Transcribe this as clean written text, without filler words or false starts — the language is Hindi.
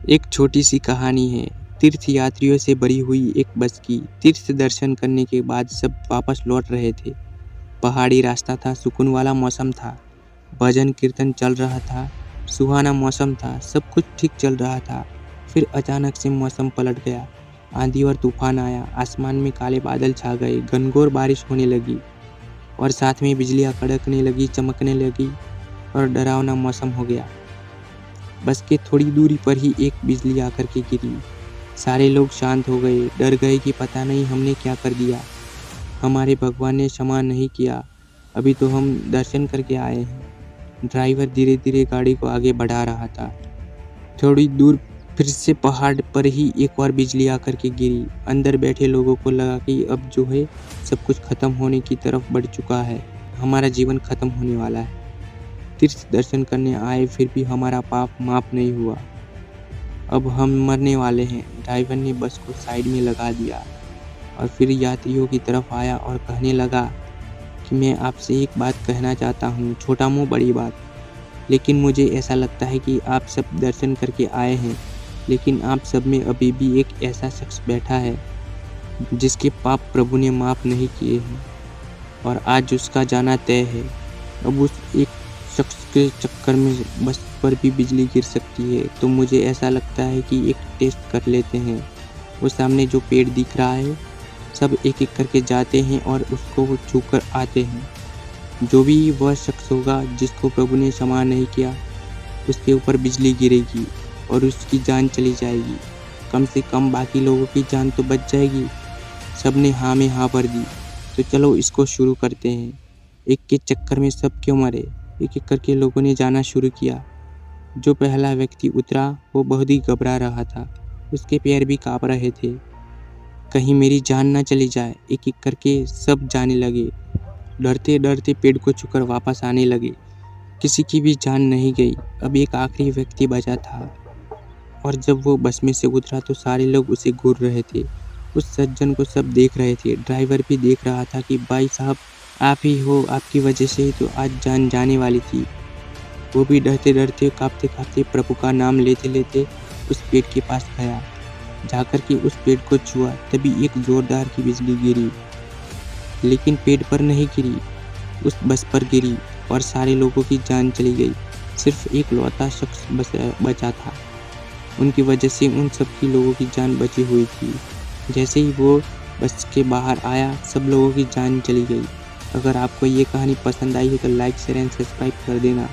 एक छोटी सी कहानी है तीर्थ यात्रियों से भरी हुई एक बस की। तीर्थ दर्शन करने के बाद सब वापस लौट रहे थे। पहाड़ी रास्ता था, सुकून वाला मौसम था, भजन कीर्तन चल रहा था, सुहाना मौसम था, सब कुछ ठीक चल रहा था। फिर अचानक से मौसम पलट गया। आंधी और तूफान आया, आसमान में काले बादल छा गए, घनघोर बारिश होने लगी और साथ में बिजलियां कड़कने लगी, चमकने लगी और डरावना मौसम हो गया। बस के थोड़ी दूरी पर ही एक बिजली आकर के गिरी। सारे लोग शांत हो गए, डर गए कि पता नहीं हमने क्या कर दिया। हमारे भगवान ने क्षमा नहीं किया, अभी तो हम दर्शन करके आए हैं। ड्राइवर धीरे धीरे गाड़ी को आगे बढ़ा रहा था। थोड़ी दूर फिर से पहाड़ पर ही एक और बिजली आकर के गिरी। अंदर बैठे लोगों को लगा कि अब जो है सब कुछ खत्म होने की तरफ बढ़ चुका है, हमारा जीवन खत्म होने वाला है। तीर्थ दर्शन करने आए फिर भी हमारा पाप माफ नहीं हुआ, अब हम मरने वाले हैं। ड्राइवर ने बस को साइड में लगा दिया और फिर यात्रियों की तरफ आया और कहने लगा कि मैं आपसे एक बात कहना चाहता हूँ, छोटा मुँह बड़ी बात। लेकिन मुझे ऐसा लगता है कि आप सब दर्शन करके आए हैं, लेकिन आप सब में अभी भी एक ऐसा शख्स बैठा है जिसके पाप प्रभु ने माफ़ नहीं किए हैं और आज उसका जाना तय है। अब उस एक शख्स के चक्कर में बस पर भी बिजली गिर सकती है, तो मुझे ऐसा लगता है कि एक टेस्ट कर लेते हैं। वो सामने जो पेड़ दिख रहा है, सब एक एक करके जाते हैं और उसको वो छू कर आते हैं। जो भी वह शख्स होगा जिसको प्रभु ने क्षमा नहीं किया, उसके ऊपर बिजली गिरेगी और उसकी जान चली जाएगी। कम से कम बाकी लोगों की जान तो बच जाएगी। सब ने हाँ में हाँ भर दी। तो चलो इसको शुरू करते हैं। एक के चक्कर में सब क्यों मरे? एक एक करके लोगों ने जाना शुरू किया। जो पहला व्यक्ति उतरा वो बहुत ही घबरा रहा था, उसके पैर भी काँप रहे थे। कहीं मेरी जान ना चली जाए। एक एक करके सब जाने लगे, डरते डरते पेड़ को छूकर वापस आने लगे। किसी की भी जान नहीं गई। अब एक आखिरी व्यक्ति बचा था और जब वो बस में से उतरा तो सारे लोग उसे घूर रहे थे। उस सज्जन को सब देख रहे थे। ड्राइवर भी देख रहा था कि भाई साहब आप ही हो, आपकी वजह से ही तो आज जान जाने वाली थी। वो भी डरते डरते, काँपते काँपते, प्रभु का नाम लेते लेते उस पेड़ के पास गया। जाकर के उस पेड़ को छुआ, तभी एक जोरदार की बिजली गिरी, लेकिन पेड़ पर नहीं गिरी, उस बस पर गिरी और सारे लोगों की जान चली गई। सिर्फ एक लौता शख्स बचा था। उनकी वजह से उन सब की लोगों की जान बची हुई थी। जैसे ही वो बस के बाहर आया, सब लोगों की जान चली गई। अगर आपको ये कहानी पसंद आई है तो लाइक शेयर एंड सब्सक्राइब कर देना।